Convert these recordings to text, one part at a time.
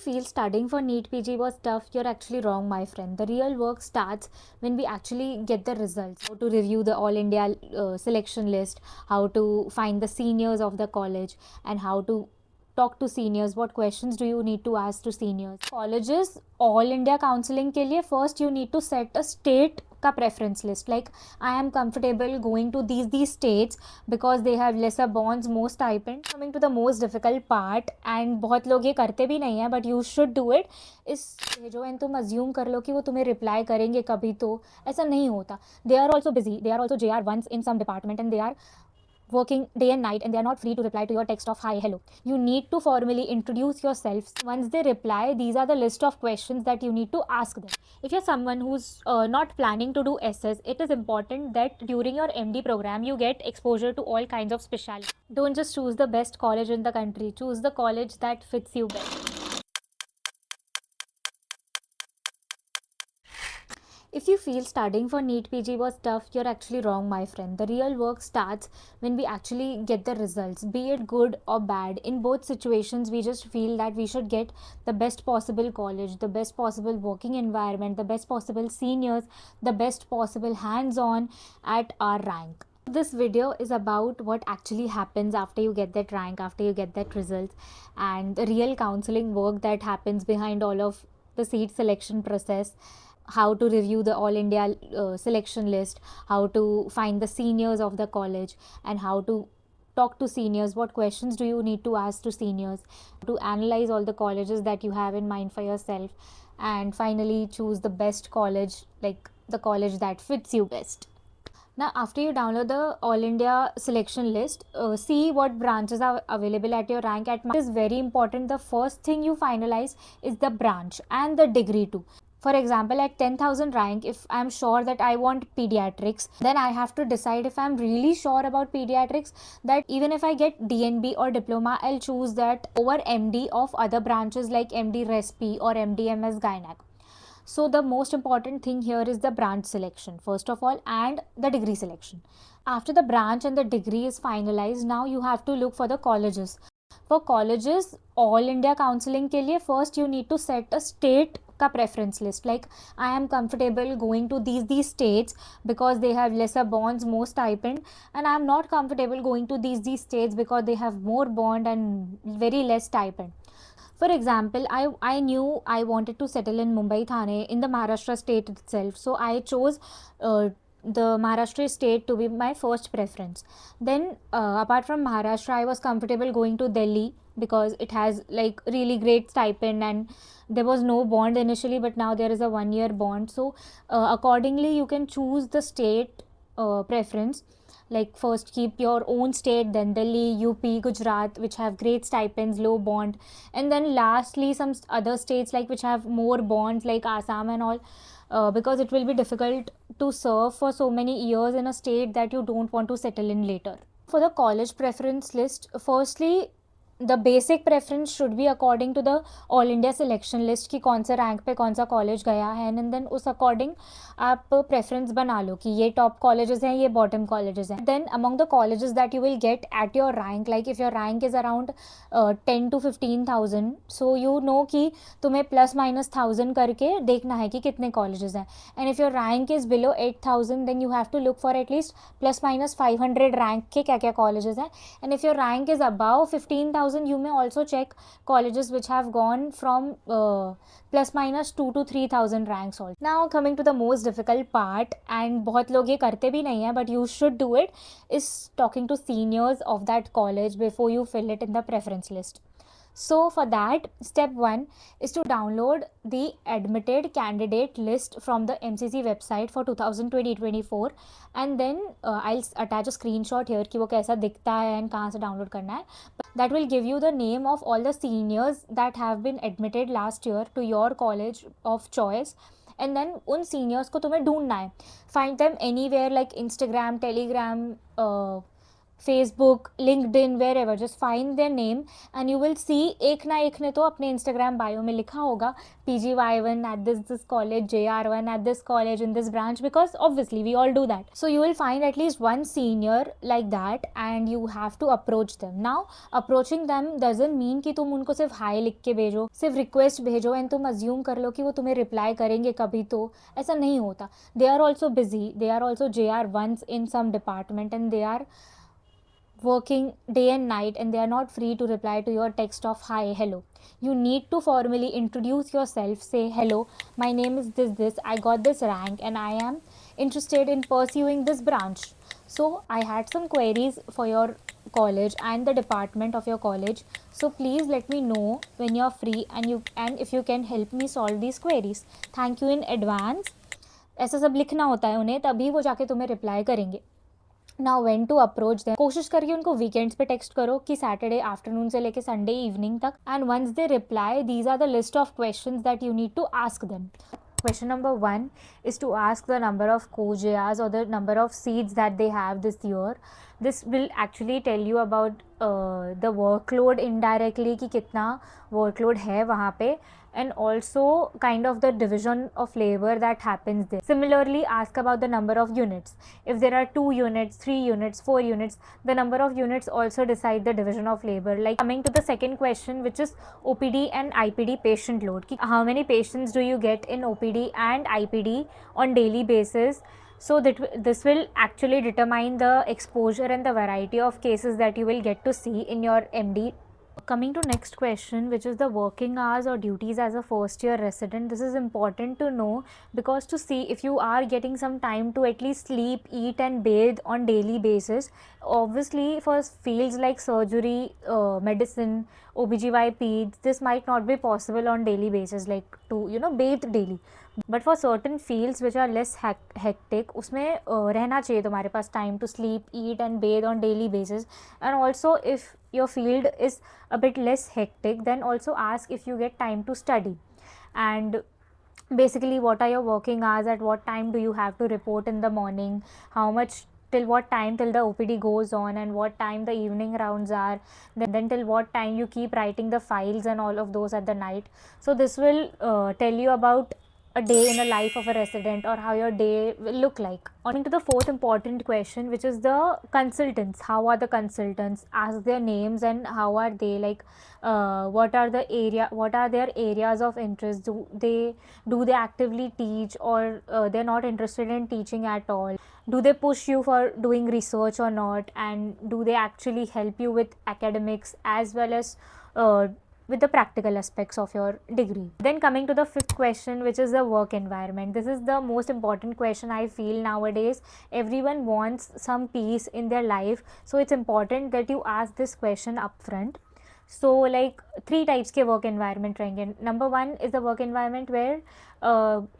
feel studying for NEET PG was tough, you're actually wrong, my friend. The real work starts when we actually get the results. How to review the All India selection list, how to find the seniors of the college, and how to talk to seniors. What questions do you need to ask to seniors? Colleges, All India counseling के लिए first you need to set a state का preference list. Like I am comfortable going to these states because they have lesser bonds, more stipend. Coming to the most difficult part, and बहुत लोग ये करते भी नहीं है, but you should do it, इस जो एंड तुम अज्यूम कर लो कि वो तुम्हें रिप्लाई करेंगे कभी, तो ऐसा नहीं होता. They are also busy, they are also JR1s in some department, and they are working day and night, and they are not free to reply to your text of hi hello. You need to formally introduce yourself. Once they reply, these are the list of questions that you need to ask them. If you're someone who's not planning to do SS, it is important that during your MD program you get exposure to all kinds of specialty. Don't just choose the best college in the country, choose the college that fits you best. If you feel studying for NEET PG was tough, you're actually wrong, my friend. The real work starts when we actually get the results, be it good or bad. In both situations, we just feel that we should get the best possible college, the best possible working environment, the best possible seniors, the best possible hands-on at our rank. This video is about what actually happens after you get that rank, after you get that results, and the real counseling work that happens behind all of the seat selection process. How to review the All India selection list, how to find the seniors of the college, and how to talk to seniors. What questions do you need to ask to seniors? To analyze all the colleges that you have in mind for yourself, and finally choose the best college, like the college that fits you best. Now, after you download the All India selection list, see what branches are available at your rank. It is very important. The first thing you finalize is the branch and the degree too. For example, at 10,000 rank, if I'm sure that I want pediatrics, then I have to decide if I'm really sure about pediatrics, that even if I get DNB or diploma, I'll choose that over MD of other branches like MD Resp or MDMS Gynec. So the most important thing here is the branch selection first of all, and the degree selection. After the branch and the degree is finalized, now you have to look for the colleges. For colleges, All India counseling के लिए first you need to set a state का preference list. Like I am comfortable going to these states because they have lesser bonds, more stipend, and I am not comfortable going to these states because they have more bond and very less stipend. For example, I knew I wanted to settle in Mumbai, Thane, in the Maharashtra state itself. So I chose the Maharashtra state to be my first preference. Then apart from Maharashtra, I was comfortable going to Delhi because it has like really great stipend, and there was no bond initially, but now there is a 1-year bond. So accordingly, you can choose the state preference. Like first keep your own state, then Delhi, UP, Gujarat, which have great stipends, low bond, and then lastly some other states like which have more bonds like Assam and all, because it will be difficult to serve for so many years in a state that you don't want to settle in later. For the college preference list, firstly the basic preference should be according to the All India selection list कि कौन सा rank पे कौन सा college गया है, and then उस according आप प्रेफरेंस बना लो कि ये टॉप कॉलेजेस हैं, ये बॉटम कॉलेजेस हैं. Then among the colleges that you will get at your rank, like if your rank is around 10 to 15,000, so you know कि तुम्हें प्लस माइनस 1,000 करके देखना है कि कितने कॉलेजेस हैं. And if your rank is below 8,000, then you have to look for at least plus minus 500 rank के क्या क्या कॉलेजेस हैं. And if your rank is above 15,000, you may also check colleges which have gone from plus minus 2 to 3,000 ranks also. Now coming to the most difficult part, and बहुत लोग ये करते भी नहीं हैं, but you should do it, is talking to seniors of that college before you fill it in the preference list. So for that, step 1 is to download the admitted candidate list from the MCC website for 2020-24, and then I'll attach a screenshot here कि वो कैसा दिखता है and कहाँ से download करना है. That will give you the name of all the seniors that have been admitted last year to your college of choice. And then उन seniors को तुम्हें ढूंढना है. Find them anywhere like Instagram, Telegram, Facebook, LinkedIn, wherever, just find their name and you will see एक ना एक ने तो अपने Instagram bio में लिखा होगा PGY1 at this college, JR1 at this college in this branch, because obviously we all do that. So you will find at least one senior like that and you have to approach them. Now approaching them doesn't mean कि तुम उनको सिर्फ high लिख के भेजो, सिर्फ request भेजो and तुम अज्यूम कर लो कि वो तुम्हें रिप्लाई करेंगे कभी, तो ऐसा नहीं होता. They are also busy, they are also JR1s in some department and they are working day and night and they are not free to reply to your text of hi, hello. You need to formally introduce yourself, say hello, my name is this, I got this rank and I am interested in pursuing this branch. So I had some queries for your college and the department of your college, so please let me know when you're free and if you can help me solve these queries. Thank you in advance. ऐसा सब लिखना होता है उन्हें, तभी वो जाके तुम्हें रिप्लाई करेंगे. Now when to approach them, कोशिश करके उनको वीकेंड्स पे टेक्स्ट करो कि सैटरडे आफ्टरनून से लेके संडे इवनिंग तक, and once they reply these are the list of questions that you need to ask them. Question number 1 is to ask the number of co-JRs or the number of seats that they have this year. This will actually tell you about the workload indirectly कि कितना workload है वहाँ पे, and also kind of the division of labor that happens there. Similarly, ask about the number of units. If there are 2 units, 3 units, 4 units, the number of units also decide the division of labor. Like coming to the second question, which is OPD and IPD patient load. How many patients do you get in OPD and IPD on daily basis? So that this will actually determine the exposure and the variety of cases that you will get to see in your MD. Coming to next question, which is the working hours or duties as a first year resident. This is important to know because to see if you are getting some time to at least sleep, eat and bathe on daily basis. Obviously for fields like surgery, medicine, OBGY, peds, this might not be possible on daily basis, like to bathe daily. But for certain fields which are less hectic, उसमें रहना चाहिए तुम्हारे पास time to sleep, eat and bathe on daily basis. And also if your field is a bit less hectic, then also ask if you get time to study. And basically, what are your working hours, at what time do you have to report in the morning, how much, till what time till the OPD goes on, and what time the evening rounds are, then till what time you keep writing the files and all of those at the night. So this will tell you about a day in the life of a resident or how your day will look like. On to the fourth important question, which is the consultants. How are the consultants? Ask their names and how are they, like what are their areas of interest. Do they actively teach, or they're not interested in teaching at all? Do they push you for doing research or not, and do they actually help you with academics as well as with the practical aspects of your degree? Then coming to the fifth question, which is the work environment. This is the most important question I feel nowadays. Everyone wants some peace in their life, so it's important that you ask this question upfront. So like 3 types के work environment रहेंगे. Number 1 is the work environment where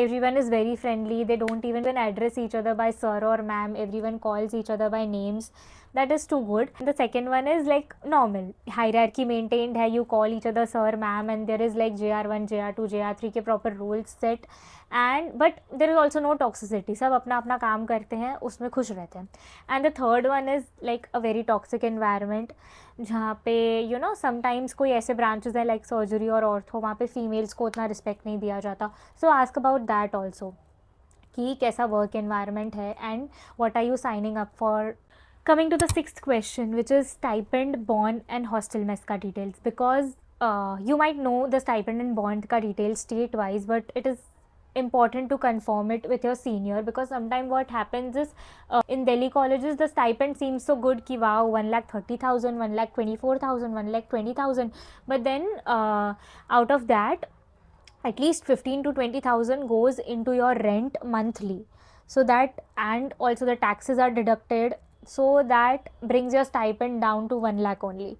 everyone is very friendly, they don't even address each other by sir or ma'am, everyone calls each other by names. That is too good. And the second one is like normal, hierarchy maintained hai, you call each other sir, ma'am, and there is like JR1, JR2, JR3 के proper rules set, and but there is also no toxicity. सब अपना अपना काम करते हैं, उसमें खुश रहते हैं. And the third one is like a very toxic environment, जहाँ पे समटाइम्स कोई ऐसे ब्रांचेस है लाइक सर्जरी और ऑर्थो, वहाँ पे फीमेल्स को उतना रिस्पेक्ट नहीं दिया जाता. So ask about that also कि कैसा वर्क एनवायरनमेंट है and what are you signing up for. Coming to the sixth question, which is stipend, bond and hostel mess ka details, because you might know the stipend and bond ka details state wise, but it is important to confirm it with your senior, because sometimes what happens is in Delhi colleges the stipend seems so good ki wow, 1,30,000, 1,24,000, 1,20,000, but then out of that at least 15 to 20,000 goes into your rent monthly, so that, and also the taxes are deducted, so that brings your stipend down to 1 lakh only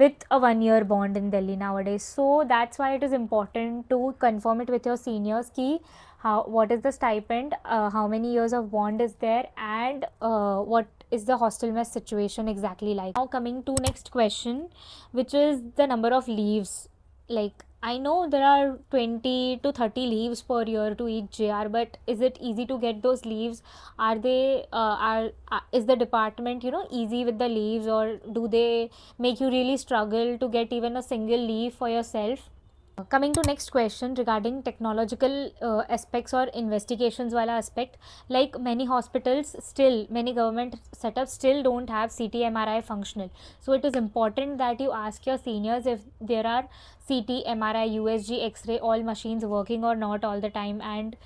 with a 1-year bond in Delhi nowadays. So that's why it is important to confirm it with your seniors ki what is the stipend, how many years of bond is there, and what is the hostel mess situation exactly like. Now coming to next question, which is the number of leaves. Like I know there are 20 to 30 leaves per year to each JR, but is it easy to get those leaves? Are they is the department, easy with the leaves, or do they make you really struggle to get even a single leave for yourself? Coming to next question regarding technological aspects or investigations wala aspect, like many hospitals still, many government setups still don't have CT MRI functional. So it is important that you ask your seniors if there are CT MRI USG X-ray all machines working or not all the time, and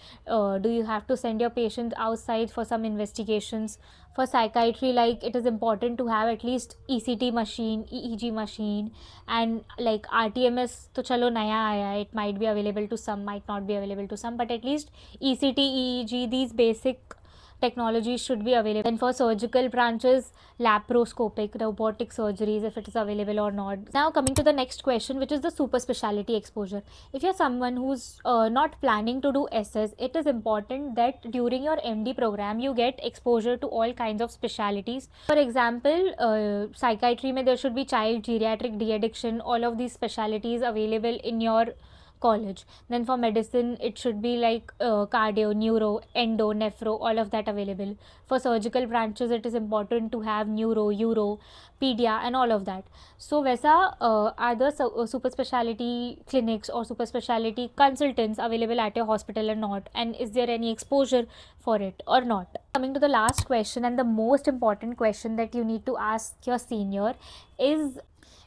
do you have to send your patients outside for some investigations. For psychiatry, like, it is important to have at least ECT machine, EEG machine, and like RTMS to chalo naya aaya hai, it might be available to some, might not be available to some, but at least ECT, EEG, these basic technologies should be available. Then for surgical branches, laparoscopic, robotic surgeries, if it is available or not. Now coming to the next question, which is the super specialty exposure. If you're someone who's not planning to do SS, it is important that during your MD program you get exposure to all kinds of specialities. For example, psychiatry mein there should be child, geriatric, de-addiction, all of these specialities available in your college. Then for medicine, it should be like cardio, neuro, endo, nephro, all of that available. For surgical branches, it is important to have neuro, uro, pedia, and all of that. So वैसा are the super specialty clinics or super specialty consultants available at your hospital or not, and is there any exposure for it or not? Coming to the last question and the most important question that you need to ask your senior is,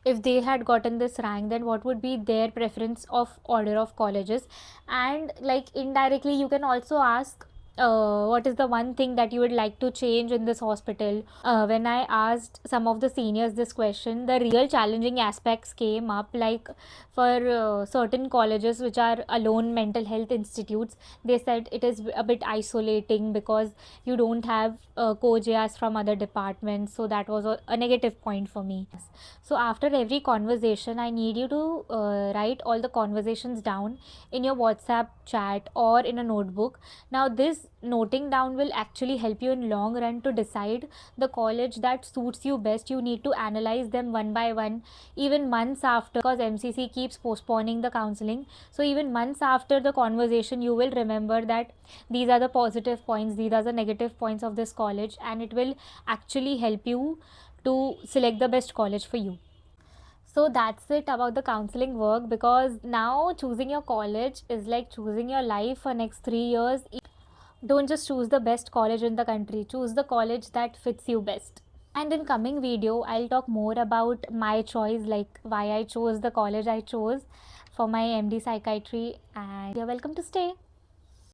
if they had gotten this rank, then what would be their preference of order of colleges? And like indirectly you can also ask, what is the one thing that you would like to change in this hospital? When I asked some of the seniors this question, the real challenging aspects came up, like for certain colleges which are alone mental health institutes, they said it is a bit isolating because you don't have co-JRs from other departments, so that was a negative point for me. So after every conversation, I need you to write all the conversations down in your WhatsApp chat or in a notebook. Now this noting down will actually help you in long run to decide the college that suits you best. You need to analyze them one by one, even months after, because MCC keeps postponing the counseling. So even months after the conversation, you will remember that these are the positive points, these are the negative points of this college, and it will actually help you to select the best college for you. So that's it about the counseling work, because now choosing your college is like choosing your life for next 3 years. Don't just choose the best college in the country, choose the college that fits you best. And in coming video, I'll talk more about my choice, like why I chose the college I chose for my MD psychiatry, and you're welcome to stay.